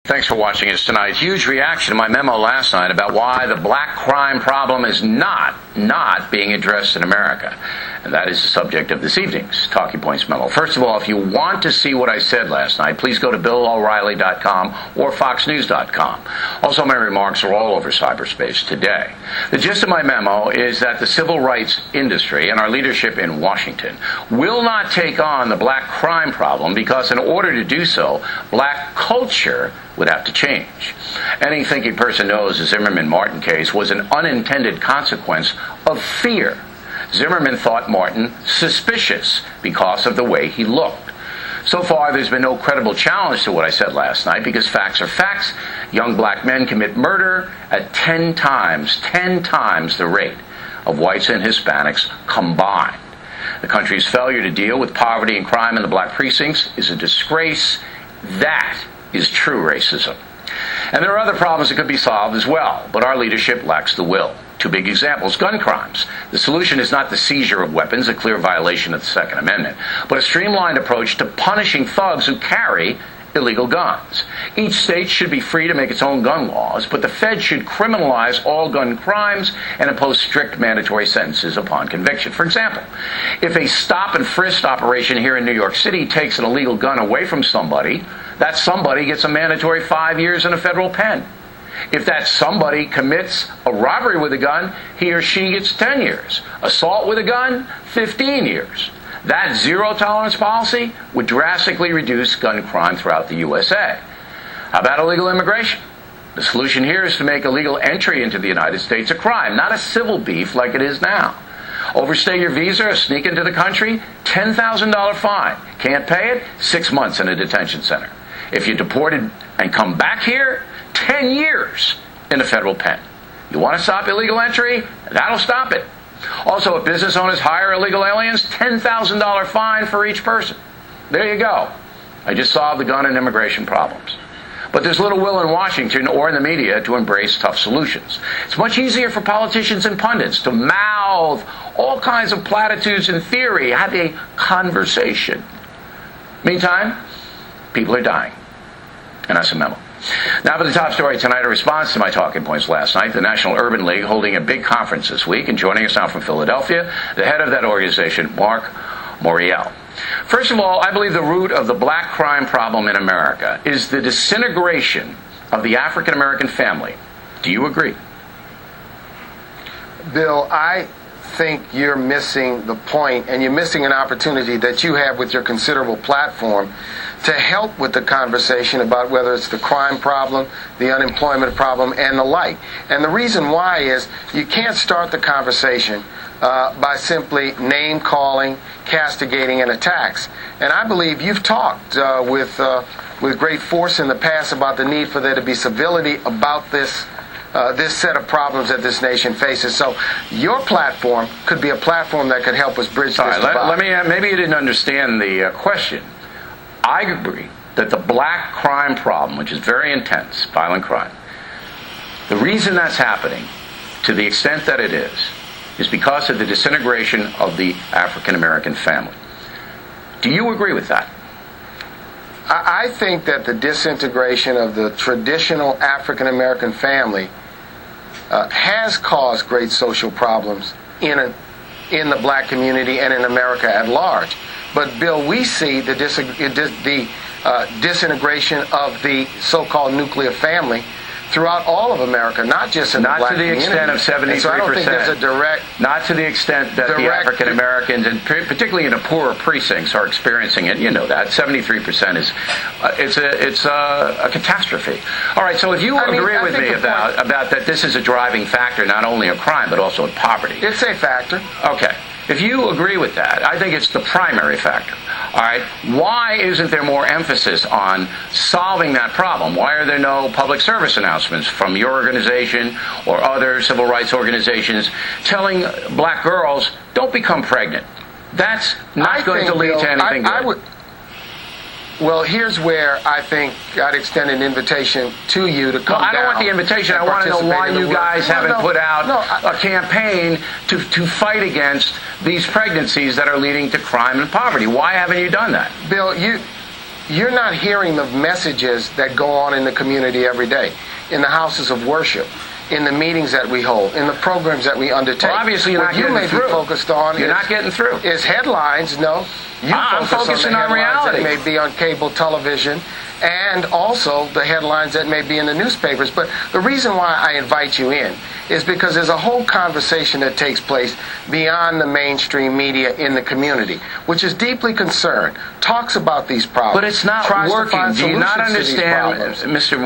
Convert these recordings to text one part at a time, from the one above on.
Thanks for watching us tonight. Huge reaction to my memo last night about why the black crime problem is not being addressed in America. And that is the subject of this evening's Talking Points memo. First of all, if you want to see what I said last night, please go to BillO'Reilly.com or FoxNews.com. Also, my remarks are all over cyberspace today. The gist of my memo is that the civil rights industry and our leadership in Washington will not take on the black crime problem because in order to do so, black culture would have to change. Any thinking person knows the Zimmerman-Martin case was an unintended consequence of fear. Zimmerman thought Martin suspicious because of the way he looked. So far, there's been no credible challenge to what I said last night because facts are facts. Young black men commit murder at 10 times the rate of whites and Hispanics combined. The country's failure to deal with poverty and crime in the black precincts is a disgrace. That is true racism. And there are other problems that could be solved as well, but our leadership lacks the will. Two big examples: gun crimes. The solution is not the seizure of weapons, a clear violation of the Second Amendment, but a streamlined approach to punishing thugs who carry illegal guns. Each state should be free to make its own gun laws, but the Fed should criminalize all gun crimes and impose strict mandatory sentences upon conviction. For example, if a stop and frisk operation here in New York City takes an illegal gun away from somebody, that somebody gets a mandatory 5 years in a federal pen. If that somebody commits a robbery with a gun, he or she gets 10 years. Assault with a gun, 15 years. That zero-tolerance policy would drastically reduce gun crime throughout the USA. How about illegal immigration? The solution here is to make illegal entry into the United States a crime, not a civil beef like it is now. Overstay your visa or sneak into the country, $10,000 fine. Can't pay it? 6 months in a detention center. If you're deported and come back here, 10 years in a federal pen. You want to stop illegal entry? That'll stop it. Also, if business owners hire illegal aliens, $10,000 fine for each person. There you go. I just solved the gun and immigration problems. But there's little will in Washington or in the media to embrace tough solutions. It's much easier for politicians and pundits to mouth all kinds of platitudes in theory, have a conversation. Meantime, people are dying. And that's a memo. Now for the top story tonight, a response to my talking points last night. The National Urban League holding a big conference this week, and joining us now from Philadelphia, the head of that organization, Marc Morial. First of all, I believe the root of the black crime problem in America is the disintegration of the African American family. Do you agree? Bill, I think you're missing the point, and you're missing an opportunity that you have with your considerable platform to help with the conversation about whether it's the crime problem, the unemployment problem, and the like. And the reason why is you can't start the conversation by simply name-calling, castigating, and attacks. And I believe you've talked with great force in the past about the need for there to be civility about this set of problems that this nation faces. So your platform could be a platform that could help us bridge this divide. Let me, maybe you didn't understand the question. I agree that the black crime problem, which is very intense, violent crime, the reason that's happening, to the extent that it is because of the disintegration of the African American family. Do you agree with that? I think that the disintegration of the traditional African American family has caused great social problems in the black community and in America at large. But, Bill, we see the disintegration of the so-called nuclear family throughout all of America, not just in the black community. Not to the extent of 73%. So I don't think there's a direct... Not to the extent that the African Americans, and particularly in the poorer precincts, are experiencing it. You know that. 73% is... it's a catastrophe. All right, so if you agree with me about that this is a driving factor, not only of crime, but also of poverty. It's a factor. Okay. If you agree with that, I think it's the primary factor. All right, why isn't there more emphasis on solving that problem? Why are there no public service announcements from your organization or other civil rights organizations telling black girls, don't become pregnant? That's not going to lead to anything good. Well, here's where I think I'd extend an invitation to you to come down. I don't want the invitation. I want to know why you guys haven't put out a campaign to fight against these pregnancies that are leading to crime and poverty. Why haven't you done that? Bill, you're not hearing the messages that go on in the community every day, in the houses of worship, in the meetings that we hold, in the programs that we undertake. Well, obviously you're not what you getting may through. be focused on You're not getting through. is headlines. No, I'm focusing on reality. That may be on cable television, and also the headlines that may be in the newspapers. But the reason why I invite you in is because there's a whole conversation that takes place beyond the mainstream media in the community, which is deeply concerned, talks about these problems. But it's not working. Do you not understand, Mr.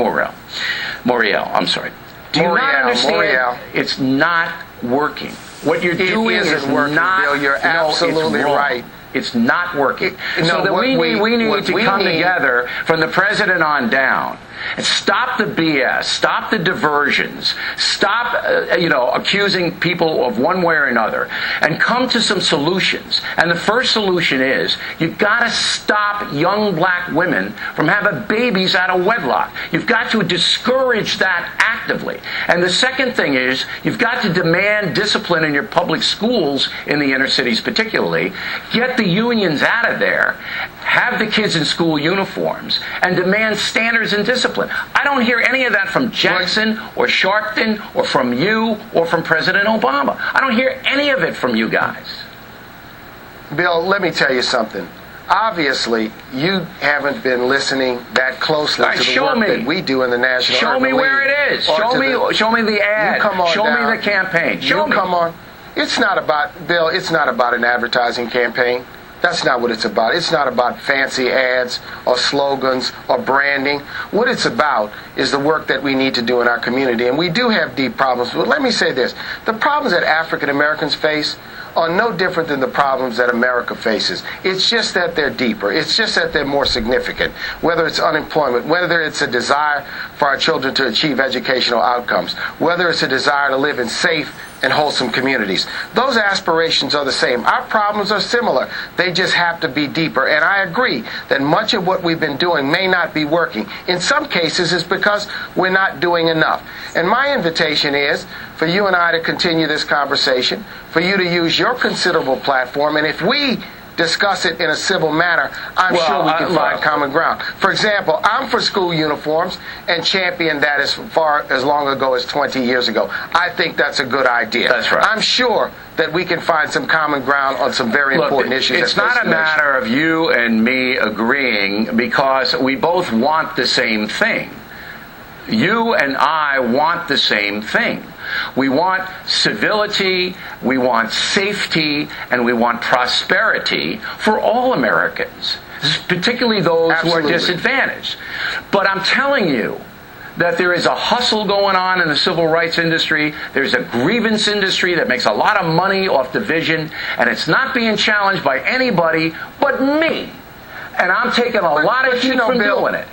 Morial, I'm sorry. Do you not understand? It's not working. What you're doing is working, not. Bill. You're absolutely right. It's not working. So that we need to come together from the president on down and stop the BS, stop the diversions, stop accusing people of one way or another, and come to some solutions. And the first solution is you've got to stop young black women from having babies out of wedlock. You've got to discourage that actively. And the second thing is you've got to demand discipline in your public schools, in the inner cities particularly. Get the unions out of there, have the kids in school uniforms, and demand standards and discipline. I don't hear any of that from Jackson or Sharpton or from you or from President Obama. I don't hear any of it from you guys. Bill, let me tell you something. Obviously, you haven't been listening that closely to the work that we do in the National Show Urban me where League, it is. Show me the ad. Show me the campaign. Show me. Come on. It's not about, Bill, it's not about an advertising campaign. That's not what it's about. It's not about fancy ads or slogans or branding. What it's about is the work that we need to do in our community. And we do have deep problems. But let me say this. The problems that African Americans face are no different than the problems that America faces. It's just that they're deeper. It's just that they're more significant. Whether it's unemployment, whether it's a desire for our children to achieve educational outcomes, whether it's a desire to live in safe and wholesome communities. Those aspirations are the same. Our problems are similar. They just have to be deeper. And I agree that much of what we've been doing may not be working. In some cases, it's because we're not doing enough. And my invitation is for you and I to continue this conversation, for you to use your considerable platform, and if we discuss it in a civil manner, I'm sure we can find common ground. For example, I'm for school uniforms and championed that as long ago as 20 years ago. I think that's a good idea. That's right. I'm sure that we can find some common ground on some very important issues. It's not a matter of you and me agreeing because we both want the same thing. You and I want the same thing. We want civility, we want safety, and we want prosperity for all Americans, particularly those who are disadvantaged. But I'm telling you that there is a hustle going on in the civil rights industry. There's a grievance industry that makes a lot of money off division, and it's not being challenged by anybody but me. And I'm taking a lot of heat from doing it.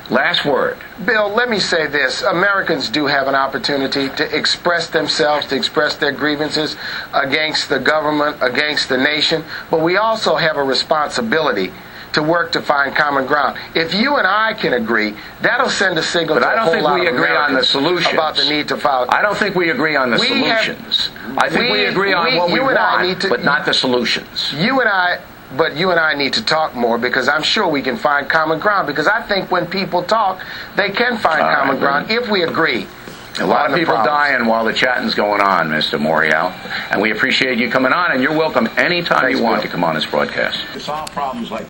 Last word. Bill, let me say this. Americans do have an opportunity to express themselves, to express their grievances against the government, against the nation, but we also have a responsibility to work to find common ground. If you and I can agree, that'll send a signal to a whole lot of Americans about the need to file. I don't think we agree on the solutions. I think we agree on what we want, but not the solutions. But you and I need to talk more because I'm sure we can find common ground. Because I think when people talk, they can find common ground if we agree. A lot of people dying while the chatting's going on, Mr. Morial. And we appreciate you coming on, and you're welcome anytime you want to come on this broadcast. To solve problems like